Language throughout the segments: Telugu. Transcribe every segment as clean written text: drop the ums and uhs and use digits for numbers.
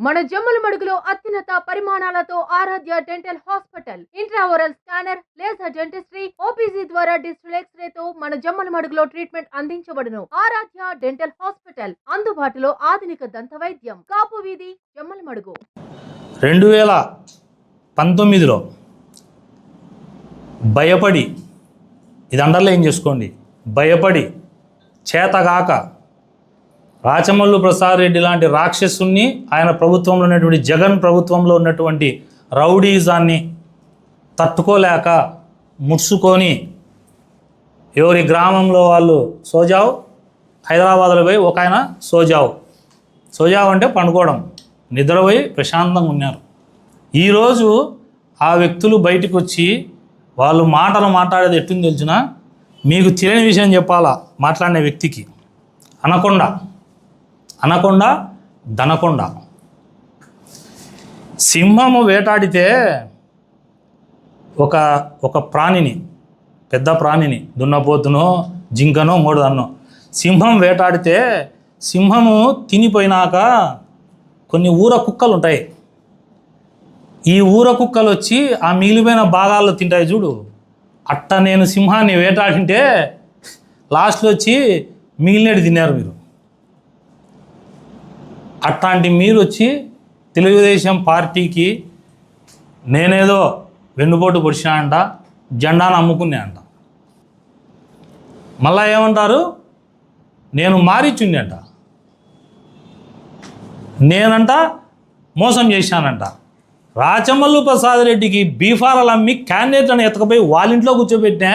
మన జమ్మలమడుగులో అత్యున్నత పరిమాణాలతో Aaradhya dental hospital, intraoral scanner, laser dentistry, OPG ద్వారా డిజిటల్ ఎక్స్రేతో మన జమ్మలమడుగులో ట్రీట్మెంట్ అందించబడును. ఆరాధ్య డెంటల్ హాస్పిటల్, అందుబాటులో ఆధునిక దంత వైద్యం, కాపు వీధి, జమ్మలమడుగు. 2019లో భయపడి, ఇది అండర్లైన్ చేసుకోండి, భయపడి చేతగాక రాచమల్లు ప్రసాద్ రెడ్డి లాంటి రాక్షసుని, ఆయన ప్రభుత్వంలో ఉన్నటువంటి జగన్ ప్రభుత్వంలో ఉన్నటువంటి రౌడీజాన్ని తట్టుకోలేక ముడుచుకొని ఎవరి గ్రామంలో వాళ్ళు సోజావు, హైదరాబాద్లో పోయి ఒక ఆయన సోజావు అంటే పండుకోవడం, నిద్రపోయి ప్రశాంతంగా ఉన్నారు. ఈరోజు ఆ వ్యక్తులు బయటకు వచ్చి వాళ్ళు మాటలు మాట్లాడేది ఎట్టుంది తెలిసిన, మీకు తెలియని విషయం చెప్పాలా మాట్లాడిన వ్యక్తికి. అనకొండ దనకొండ సింహము వేటాడితే ఒక ప్రాణిని, పెద్ద ప్రాణిని, దున్నపోతునో జింకనో మూడుదన్నో, సింహం వేటాడితే సింహము తినిపోయినాక కొన్ని ఊర కుక్కలు ఉంటాయి. ఈ ఊర కుక్కలు వచ్చి ఆ మిగిలిపోయిన భాగాల్లో తింటాయి చూడు. అట్ట నేను సింహాన్ని వేటాడింటే లాస్ట్లో వచ్చి మిగిలినది తిన్నారు మీరు. అట్లాంటి మీరు వచ్చి తెలుగుదేశం పార్టీకి నేనేదో వెన్నుపోటు పొడిచినా అంట, జెండాను అమ్ముకున్నా అంట. మళ్ళా ఏమంటారు, నేను మారిచ్చింది అంట, నేనంట మోసం చేశానంట. రాచమల్లు ప్రసాద్ రెడ్డికి బీఫారాలు అమ్మి క్యాండిడేట్లను ఎత్తకపోయి వాళ్ళ ఇంట్లో కూర్చోబెట్టినా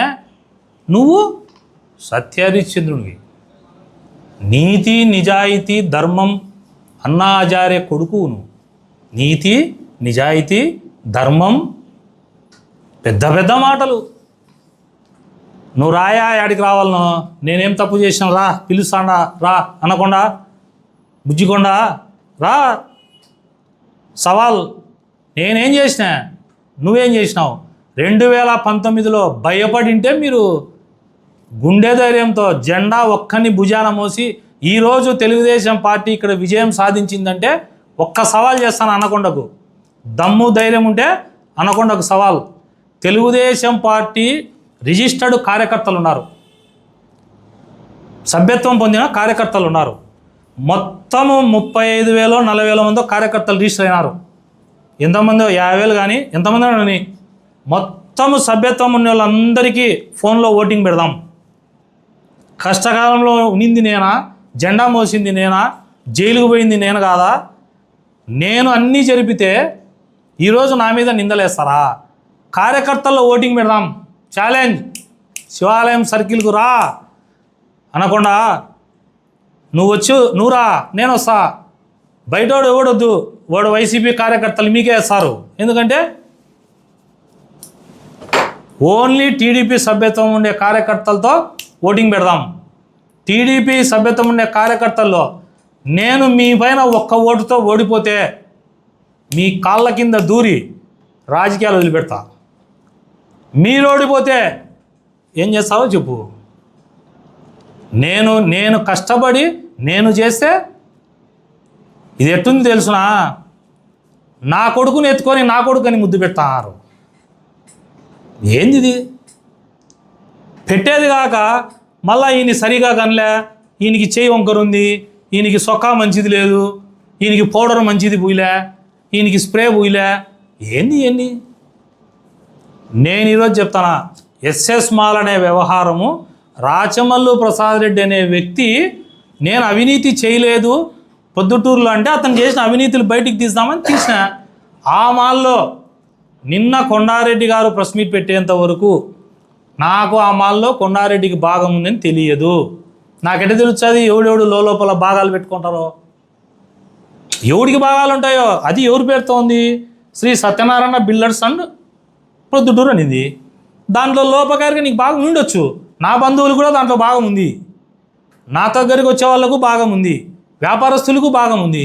నువ్వు సత్యహరిశ్చంద్రుడివి. నీతి నిజాయితీ ధర్మం అన్నా హజారే కొడుకు నువ్వు. నీతి నిజాయితీ ధర్మం, పెద్ద పెద్ద మాటలు. నువ్వు రాయా, యాడికి రావాలను, నేనేం తప్పు చేసినా రా, పిలుస్తాడా రా, అనకుండా బుజ్జికొండా రా, సవాల్. నేనేం చేసినా, నువ్వేం చేసినావు? 2019లో భయపడింటే మీరు గుండె ధైర్యంతో జెండా ఒక్కని భుజాన మోసి ఈరోజు తెలుగుదేశం పార్టీ ఇక్కడ విజయం సాధించిందంటే ఒక్క సవాల్ చేస్తాను అనకొండకు. దమ్ము ధైర్యం ఉంటే అనకొండకు సవాల్. తెలుగుదేశం పార్టీ రిజిస్టర్డ్ కార్యకర్తలు ఉన్నారు, సభ్యత్వం పొందిన కార్యకర్తలు ఉన్నారు. మొత్తము 35,000 40,000 మందో కార్యకర్తలు రిజిస్టర్ అయినారు. ఎంతమందో 50,000 కానీ ఎంతమంది అని మొత్తము సభ్యత్వం ఉన్న వాళ్ళందరికీ ఫోన్లో ఓటింగ్ పెడదాం. కష్టకాలంలో ఉనింది నేనా, జెండా మోసింది నేనా, జైలుకు పోయింది నేను కాదా? నేను అన్నీ జరిపితే ఈరోజు నా మీద నిందలేస్తారా? కార్యకర్తల్లో ఓటింగ్ పెడదాం, ఛాలెంజ్. శివాలయం సర్కిల్కు రా అనకుండా నువ్వు రా, నేను వస్తా. బయటోడు ఎవడొద్దు, వాడు వైసీపీ కార్యకర్తలు మీకే వేస్తారు. ఎందుకంటే ఓన్లీ టీడీపీ సభ్యత్వం ఉండే కార్యకర్తలతో ఓటింగ్ పెడదాం. టీడీపీ సభ్యత్వం ఉండే కార్యకర్తల్లో నేను మీ పైన ఒక్క ఓటుతో ఓడిపోతే మీ కాళ్ళ కింద దూరి రాజకీయాలు వదిలిపెడతా. మీరు ఓడిపోతే ఏం చేస్తావో చెప్పు. నేను కష్టపడి నేను చేస్తే ఇది ఎట్టుంది తెలుసునా, నా కొడుకుని ఎత్తుకొని నా కొడుకుని ముద్దు పెడతారు. ఏంది ఇది? పెట్టేది కాక మళ్ళీ ఈయన సరిగా కనలే, ఈయనకి చేయి వంకరుంది, ఈయనకి సొక్కా మంచిది లేదు, ఈయనకి పౌడర్ మంచిది పూయలే, ఈయనకి స్ప్రే పూయలే. ఏంది? నేను ఈరోజు చెప్తానా, ఎస్ఎస్ మాల్ అనే వ్యవహారము, రాచమల్లు ప్రసాద్ రెడ్డి అనే వ్యక్తి నేను అవినీతి చేయలేదు పొద్దుటూరులో అంటే అతను చేసిన అవినీతులు బయటికి తీద్దామని తీసిన. ఆ మాల్లో నిన్న కొండారెడ్డి గారు ప్రెస్ మీట్ పెట్టేంత వరకు నాకు ఆ మాల్లో కొండారెడ్డికి భాగం ఉందని తెలియదు. నాకెట తెలుస్తుంది ఎవడెవడు లోపల భాగాలు పెట్టుకుంటారో, ఎవడికి భాగాలు ఉంటాయో అది ఎవరి పేరుతో ఉంది? శ్రీ సత్యనారాయణ బిల్డర్స్ అండ్ ప్రొద్దుటూరు అనేది. దాంట్లో లోపకారిగా నీకు భాగం ఉండొచ్చు. నా బంధువులు కూడా దాంట్లో భాగం ఉంది, నా దగ్గరికి వచ్చే వాళ్ళకు భాగం ఉంది, వ్యాపారస్తులకు భాగం ఉంది.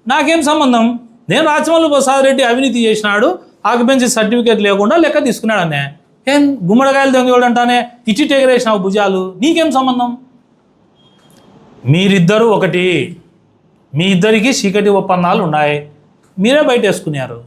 నాకేం సంబంధం? నేను రాచమల్లు ప్రసాద్ రెడ్డి అవినీతి చేసినాడు, ఆక్యుపెన్సీ సర్టిఫికేట్ లేకుండా లెక్క తీసుకున్నాడనే. ఏం గుమ్మడికాయలు దొంగోడు అంటానే ఇచ్చి ఎగరేసినావు భుజాలు, నీకేం సంబంధం? మీరిద్దరూ ఒకటి, మీ ఇద్దరికి చీకటి ఒప్పందాలు ఉన్నాయి. మీరే బయట వేసుకున్నారు.